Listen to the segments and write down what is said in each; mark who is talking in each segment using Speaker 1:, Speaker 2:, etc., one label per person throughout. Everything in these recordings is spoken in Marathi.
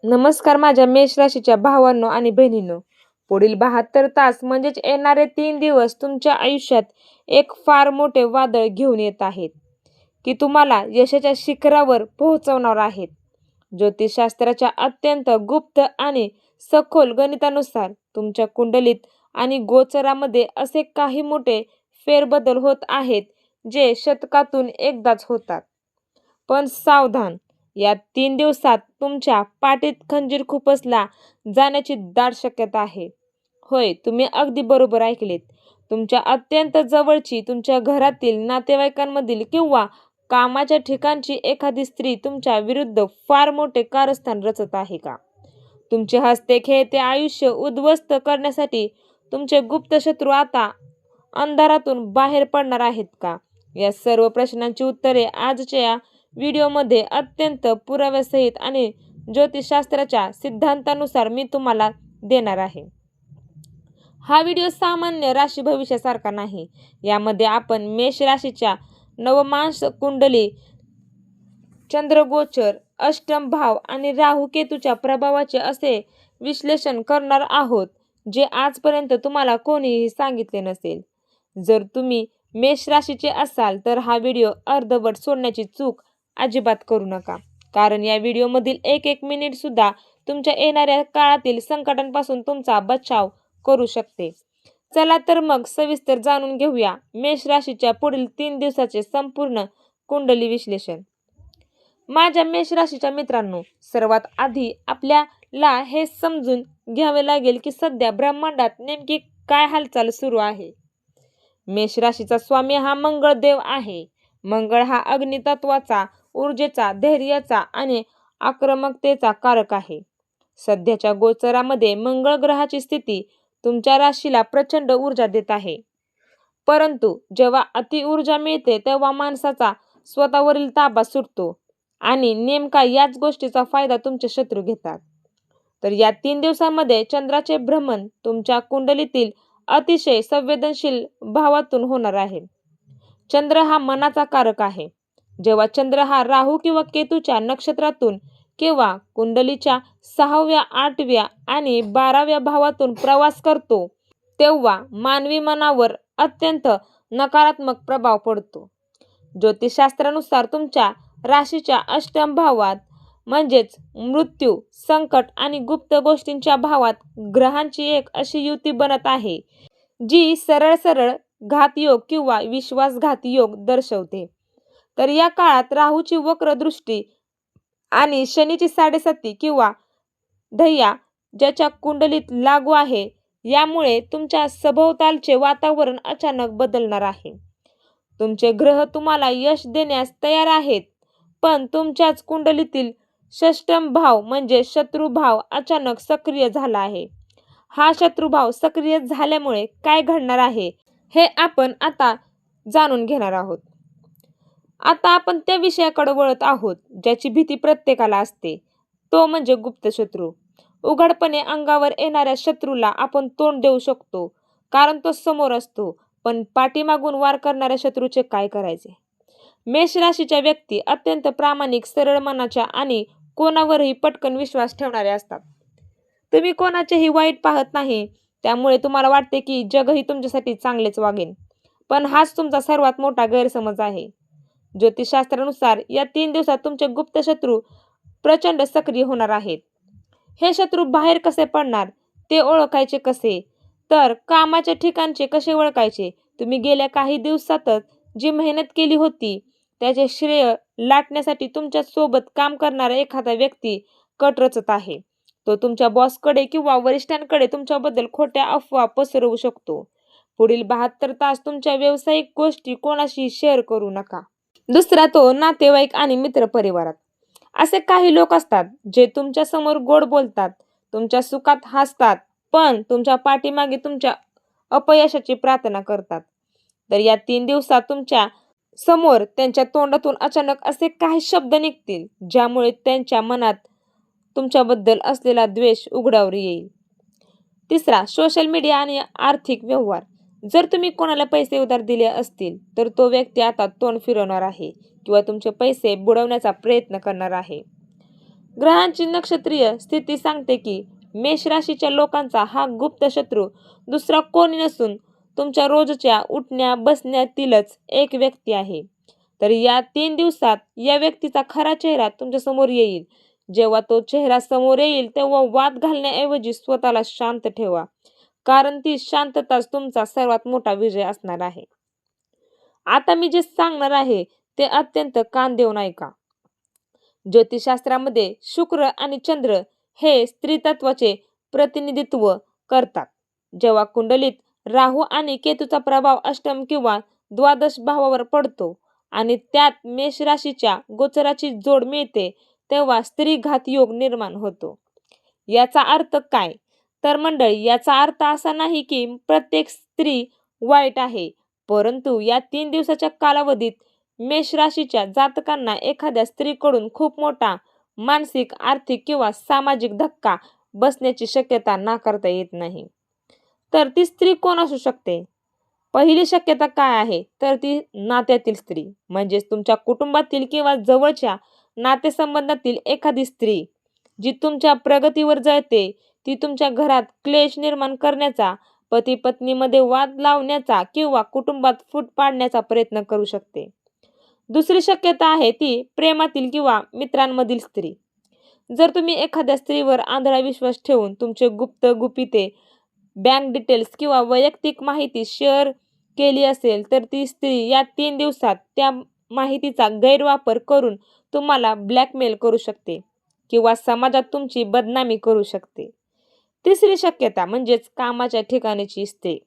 Speaker 1: नमस्कार माझ्या मेष राशीच्या भावांनो आणि बहिणींनो. पुढील 72 तास म्हणजेच येणारे 3 दिवस तुमच्या आयुष्यात एक फार मोठे वादळ घेऊन येत आहेत, की तुम्हाला यशाच्या शिखरावर पोहोचवणार आहेत. ज्योतिषशास्त्राच्या अत्यंत गुप्त आणि सखोल गणितानुसार तुमच्या कुंडलीत आणि गोचरामध्ये असे काही मोठे फेरबदल होत आहेत, जे शतकातून एकदाच होतात. पण सावधान, या 3 दिवसात तुमच्या पाठीत खंजीर खुपसला जाण्याची दाट शक्यता आहे. होय, तुम्ही अगदी बरोबर ऐकलेत. तुमच्या अत्यंत जवळची, तुमच्या घरातील, नातेवाईकांमधील किंवा कामाच्या ठिकाणची एखादी स्त्री तुमच्या विरुद्ध फार मोठे कारस्थान रचत आहे का? तुमचे हसते खेळते आयुष्य उद्ध्वस्त करण्यासाठी तुमचे गुप्त शत्रू आता अंधारातून बाहेर पडणार आहेत का? या सर्व प्रश्नांची उत्तरे आजच्या या व्हिडिओमध्ये अत्यंत पुराव्यासहित आणि ज्योतिषशास्त्राच्या सिद्धांतानुसार मी तुम्हाला देणार आहे. हा व्हिडिओ सामान्य राशी भविष्यासारखा नाही. यामध्ये आपण मेष राशीच्या नवमांश कुंडली, चंद्रगोचर, अष्टम भाव आणि राहू केतूच्या प्रभावाचे असे विश्लेषण करणार आहोत, जे आजपर्यंत तुम्हाला कोणीही सांगितले नसेल. जर तुम्ही मेष राशीचे असाल तर हा व्हिडिओ अर्धवट सोडण्याची चूक अजिबात करू नका, कारण या व्हिडिओमधील एक एक मिनिट सुद्धा तुमच्या येणाऱ्या काळातील संकटांपासून तुमचा बचाव करू शकते. चला तर मग सविस्तर जाणून घेऊया मेष राशीच्या पुढील 3 दिवसाचे संपूर्ण कुंडली विश्लेषण. माझ्या मेष राशीच्या मित्रांनो, सर्वात आधी आपल्याला हे समजून घ्यावे लागेल की सध्या ब्रह्मांडात नेमकी काय हालचाल सुरू आहे. मेष राशीचा स्वामी हा मंगळ देव आहे. मंगळ हा अग्नितत्वाचा, ऊर्जेचा, धैर्याचा आणि आक्रमकतेचा कारक आहे. सध्याच्या गोचरामध्ये मंगळ ग्रहाची स्थिती तुमच्या राशीला प्रचंड ऊर्जा देत आहे. परंतु जेव्हा अति ऊर्जा मिळते तेव्हा माणसाचा स्वतःवरील ताबा सुटतो आणि नेमका याच गोष्टीचा फायदा तुमचे शत्रू घेतात. तर या 3 दिवसांमध्ये चंद्राचे भ्रमण तुमच्या कुंडलीतील अतिशय संवेदनशील भावातून होणार आहे. चंद्र हा मनाचा कारक आहे. जेव्हा चंद्र हा राहू किंवा केतूच्या नक्षत्रातून किंवा कुंडलीच्या 6व्या, 8व्या आणि 12व्या भावातून प्रवास करतो, तेव्हा मानवी मनावर अत्यंत नकारात्मक प्रभाव पडतो. ज्योतिषशास्त्रानुसार तुमच्या राशीच्या अष्टम भावात म्हणजेच मृत्यू, संकट आणि गुप्त गोष्टींच्या भावात ग्रहांची एक अशी युती बनत आहे, जी सरळ सरळ घातयोग किंवा विश्वासघाती योग दर्शवते. तर या काळात राहूची वक्र दृष्टी आणि शनीची 7.5 किंवा ढैया ज्याच्या कुंडलीत लागू आहे, यामुळे तुमच्या सभोवतालचे वातावरण अचानक बदलणार आहे. तुमचे ग्रह तुम्हाला यश देण्यास तयार आहेत, पण तुमच्याच कुंडलीतील षष्टम भाव म्हणजे शत्रुभाव अचानक सक्रिय झाला आहे. हा शत्रुभाव सक्रिय झाल्यामुळे काय घडणार आहे हे आपण आता जाणून घेणार आहोत. आता आपण त्या विषयाकडे वळत आहोत ज्याची भीती प्रत्येकाला असते, तो म्हणजे गुप्त शत्रू. उघडपणे अंगावर येणाऱ्या शत्रूला आपण तोंड देऊ शकतो, कारण तो समोर असतो, पण पाठीमागून वार करणाऱ्या शत्रूचे काय करायचे? मेष राशीच्या व्यक्ती अत्यंत प्रामाणिक, सरळ मनाच्या आणि कोणावरही पटकन विश्वास ठेवणारे असतात. तुम्ही कोणाचेही वाईट पाहत नाही, त्यामुळे तुम्हाला वाटते की जगही तुमच्यासाठी चांगलेच वागेल. पण हाच तुमचा सर्वात मोठा गैरसमज आहे. ज्योतिषशास्त्रानुसार या 3 दिवसात तुमचे गुप्त शत्रू प्रचंड सक्रिय होणार आहेत. हे शत्रू बाहेर कसे पडणार, ते ओळखायचे कसे? तर कामाच्या ठिकाणचे कसे ओळखायचे? तुम्ही गेल्या काही दिवसातच जी मेहनत केली होती, त्याचे श्रेय लाटण्यासाठी तुमच्या सोबत काम करणारा एखादा व्यक्ती कट रचत आहे. तो तुमच्या बॉसकडे किंवा वरिष्ठांकडे तुमच्याबद्दल खोट्या अफवा पसरवू शकतो. पुढील 72 तास तुमच्या व्यावसायिक गोष्टी कोणाशी शेअर करू नका. दुसरा, तो नातेवाईक आणि मित्रपरिवारात. असे काही लोक असतात जे तुमच्या समोर गोड बोलतात, तुमच्या सुखात हसतात, पण तुमच्या पाठीमागे तुमच्या अपयशाची प्रार्थना करतात. तर या 3 दिवसात तुमच्या समोर त्यांच्या तोंडातून अचानक असे काही शब्द निघतील, ज्यामुळे त्यांच्या मनात तुमच्याबद्दल असलेला द्वेष उघडावर येईल. तिसरा, सोशल मीडिया आणि आर्थिक व्यवहार. जर तुम्ही कोणाला पैसे उधार दिले असतील, तर तो व्यक्ती आता तोंड फिरवणार आहे किंवा तुमचे पैसे बुडवण्याचा प्रयत्न करणार आहे. ग्रहांची नक्षत्रीय स्थिती सांगते की मेष राशीच्या लोकांचा हा गुप्त शत्रू दुसरा कोणी नसून तुमच्या रोजच्या उठण्या बसण्यातीलच एक व्यक्ती आहे. तर या 3 दिवसात या व्यक्तीचा खरा चेहरा तुमच्या समोर येईल. जेव्हा तो चेहरा समोर येईल तेव्हा वाद घालण्याऐवजी स्वतःला शांत ठेवा, कारण ती शांतताच तुमचा सर्वात मोठा विजय असणार आहे. आता मी जे सांगणार आहे ते अत्यंत कान देऊन ऐका. ज्योतिषशास्त्रामध्ये शुक्र आणि चंद्र हे स्त्रीतत्वाचे प्रतिनिधित्व करतात. जेव्हा कुंडलीत राहू आणि केतूचा प्रभाव अष्टम किंवा द्वादश भावावर पडतो आणि त्यात मेष राशीच्या गोचराची जोड मिळते, तेव्हा स्त्रीघात योग निर्माण होतो. याचा अर्थ काय? तर मंडळी, याचा अर्थ असा नाही की प्रत्येक स्त्री वाईट आहे, परंतु या 3 दिवसाच्या कालावधीत मेष राशीच्या जातकांना एखाद्या स्त्रीकडून खूप मोठा मानसिक, आर्थिक किंवा सामाजिक धक्का बसण्याची शक्यता नाकारता येत नाही. तर ती स्त्री कोण असू शकते? पहिली शक्यता काय आहे? तर ती नात्यातील स्त्री, म्हणजेच तुमच्या कुटुंबातील किंवा जवळच्या नातेसंबंधातील एखादी स्त्री जी तुमच्या प्रगतीवर जळते, ती तुमच्या घरात क्लेश निर्माण करण्याचा, पती पत्नीमध्ये वाद लावण्याचा किंवा कुटुंबात फूट पाडण्याचा प्रयत्न करू शकते. दुसरी शक्यता आहे ती प्रेमातील किंवा मित्रांमधील स्त्री. जर तुम्ही एखाद्या स्त्रीवर आंधळा विश्वास ठेवून तुमचे गुप्त गुपिते, बँक डिटेल्स किंवा वैयक्तिक माहिती शेअर केली असेल, तर ती स्त्री या 3 दिवसात त्या माहितीचा गैरवापर करून तुम्हाला ब्लॅकमेल करू शकते किंवा समाजात तुमची बदनामी करू शकते. तिसरी शक्यता म्हणजेच कामाच्या ठिकाणीची स्त्री.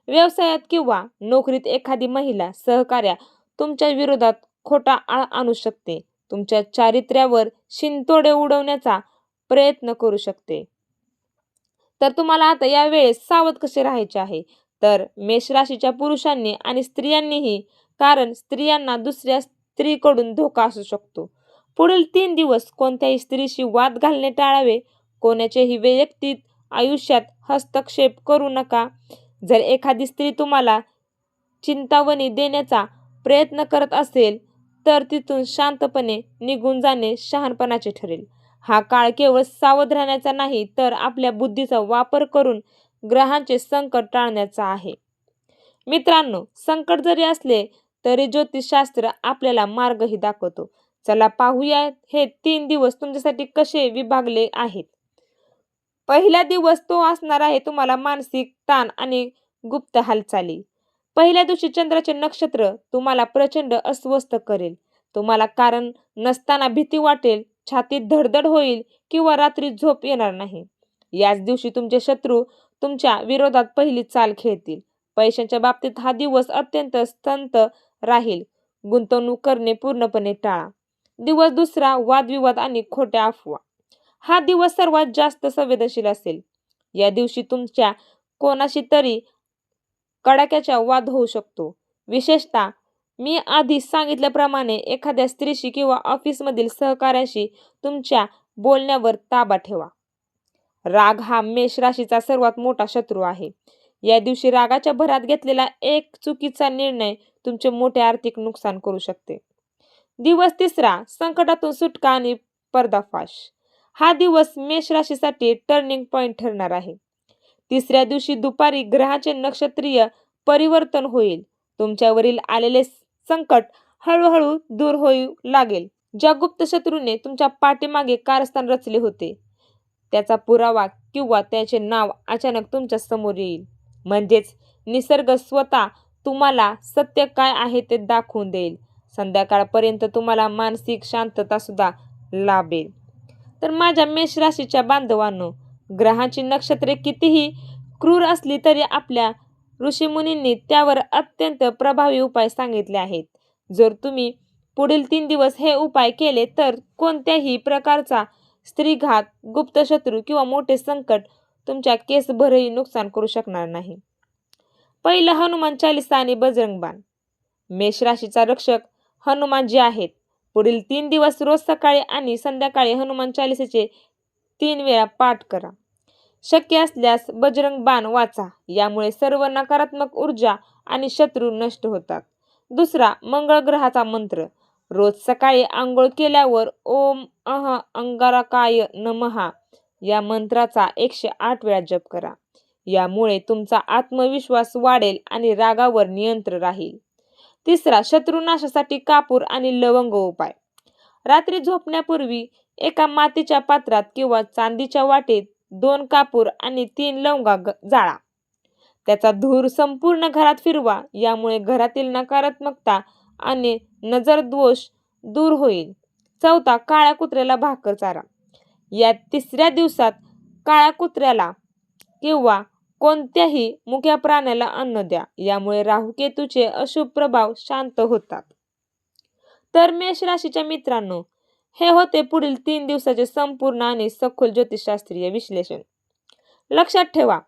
Speaker 1: व्यवसायात किंवा नोकरीत एखादी महिला सहकार्या तुमच्या विरोधात खोटा आळ आणू शकते, तुमच्या चारित्र्यावर शिंतोडे उडवण्याचा प्रयत्न करू शकते. तर तुम्हाला आता या वेळेस सावध कसे राहायचे आहे? तर मेष राशीच्या पुरुषांनी आणि स्त्रियांनीही, कारण स्त्रियांना दुसऱ्या स्त्रीकडून धोका असू शकतो. पुढील 3 दिवस कोणत्याही स्त्रीशी वाद घालणे टाळावे. कोणाच्याही वैयक्तिक आयुष्यात हस्तक्षेप करू नका. जर एखादी स्त्री तुम्हाला चिंतावणी देण्याचा प्रयत्न करत असेल, तर तिथून शांतपणे निघून जाणे शहाणपणाचे ठरेल. हा काळ केवळ सावध राहण्याचा नाही, तर आपल्या बुद्धीचा वापर करून ग्रहांचे संकट टाळण्याचा आहे. मित्रांनो, संकट जरी असले तरी ज्योतिषशास्त्र आपल्याला मार्गही दाखवतो. चला पाहूया हे 3 दिवस तुमच्यासाठी कसे विभागले आहेत. पहिला दिवस तो असणार आहे तुम्हाला मानसिक ताण आणि गुप्त हालचाली. पहिल्या दिवशी चंद्राचे नक्षत्र तुम्हाला प्रचंड अस्वस्थ करेल. तुम्हाला कारण नसताना भीती वाटेल, छातीत धडधड होईल किंवा रात्री झोप येणार नाही. याच दिवशी तुमचे शत्रू तुमच्या विरोधात पहिली चाल खेळतील. पैशांच्या बाबतीत हा दिवस अत्यंत संत राहील. गुंतवणूक करणे पूर्णपणे टाळा. दिवस दुसरा, वादविवाद आणि खोट्या अफवा. हा दिवस सर्वात जास्त संवेदनशील असेल. या दिवशी तुमच्या कोणाशी तरी कडाक्याचा वाद होऊ शकतो. विशेषतः मी आधी सांगितल्याप्रमाणे एखाद्या स्त्रीशी किंवा ऑफिसमधील सहकाऱ्याशी तुमच्या बोलण्यावर ताबा ठेवा. राग हा मेष राशीचा सर्वात मोठा शत्रू आहे. या दिवशी रागाच्या भरात घेतलेला एक चुकीचा निर्णय तुमचे मोठे आर्थिक नुकसान करू शकते. दिवस तिसरा, संकटातून सुटका आणि पर्दाफाश. हा दिवस मेष राशीसाठी टर्निंग पॉइंट ठरणार आहे. तिसऱ्या दिवशी दुपारी ग्रहाचे नक्षत्रीय परिवर्तन होईल. तुमच्यावरील आलेले संकट हळूहळू दूर होऊ लागेल. ज्या गुप्त शत्रूने तुमच्या पाठीमागे कारस्थान रचले होते, त्याचा पुरावा किंवा त्याचे नाव अचानक तुमच्या समोर येईल. म्हणजेच निसर्ग स्वतः तुम्हाला सत्य काय आहे ते दाखवून देईल. संध्याकाळपर्यंत तुम्हाला मानसिक शांतता सुद्धा लाभेल. तर माझ्या मेष राशीच्या बांधवांनो, ग्रहांची नक्षत्रे कितीही क्रूर असली तरी आपल्या ऋषीमुनींनी त्यावर अत्यंत प्रभावी उपाय सांगितले आहेत. जर तुम्ही पुढील 3 दिवस हे उपाय केले तर कोणत्याही प्रकारचा स्त्रीघात, गुप्त शत्रू किंवा मोठे संकट तुमच्या केसभरही नुकसान करू शकणार नाही. पहिलं, हनुमान चालीसा आणि बजरंग बाण. मेष राशीचा रक्षक हनुमानजी आहेत. पुढील 3 दिवस रोज सकाळी आणि संध्याकाळी हनुमान चालीसेचे 3 वेळा पाठ करा. शक्य असल्यास बजरंग बाण वाचा. यामुळे सर्व नकारात्मक ऊर्जा आणि शत्रू नष्ट होतात. दुसरा, मंगळ ग्रहाचा मंत्र. रोज सकाळी आंघोळ केल्यावर ओम अंगारकाय नमः या मंत्राचा 108 वेळा जप करा. यामुळे तुमचा आत्मविश्वास वाढेल आणि रागावर नियंत्रण राहील. तिसरा, शत्रुनाशासाठी कापूर आणि लवंग उपाय. रात्री झोपण्यापूर्वी एका मातीच्या पात्रात किंवा चांदीच्या वाटीत 2 कापूर आणि 3 लवंगा जाळा. त्याचा धूर संपूर्ण घरात फिरवा. यामुळे घरातील नकारात्मकता आणि नजर दोष दूर होईल. चौथा, काळ्या कुत्र्याला भाकर चारा. या तिसऱ्या दिवसात काळ्या कुत्र्याला किंवा कोणत्याही मुक्या प्राण्याला अन्न द्या. यामुळे राहूकेतूचे अशुभ प्रभाव शांत होतात. तर मेष राशीच्या मित्रांनो, हे होते पुढील 3 दिवसाचे संपूर्ण आणि सखोल ज्योतिषशास्त्रीय विश्लेषण. लक्षात ठेवा,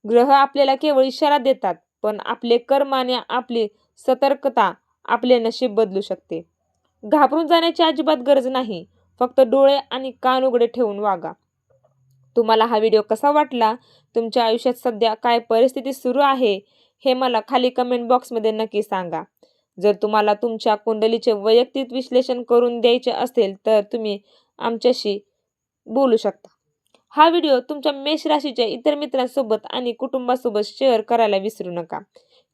Speaker 1: ग्रह आपल्याला केवळ इशारा देतात, पण आपले कर्म आणि आपली सतर्कता आपले नशीब बदलू शकते. घाबरून जाण्याची अजिबात गरज नाही. फक्त डोळे आणि कान उघडे ठेवून वागा. तुम्हाला हा व्हिडिओ कसा वाटला? तुमच्या आयुष्यात सध्या काय परिस्थिती सुरू आहे हे मला खाली कमेंट बॉक्समध्ये नक्की सांगा. जर तुम्हाला तुमच्या कुंडलीचे वैयक्तिक विश्लेषण करून द्यायचे असेल तर तुम्ही आमच्याशी बोलू शकता. हा व्हिडिओ तुमच्या मेष राशीच्या इतर मित्रांसोबत आणि कुटुंबासोबत शेअर करायला विसरू नका,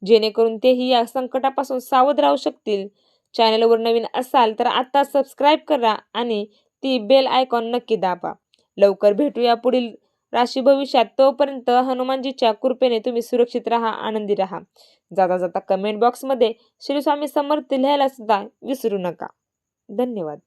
Speaker 1: जेणेकरून तेही या संकटापासून सावध राहू शकतील. चॅनलवर नवीन असाल तर आता सबस्क्राईब करा आणि ती बेल आयकॉन नक्की दाबा. लवकर भेटूया पुढील राशी भविष्यात. तोपर्यंत हनुमानजीच्या कृपेने तुम्ही सुरक्षित राहा, आनंदी राहा. जाता जाता कमेंट बॉक्समध्ये श्री स्वामी समर्थ लिहायला सुद्धा विसरू नका. धन्यवाद.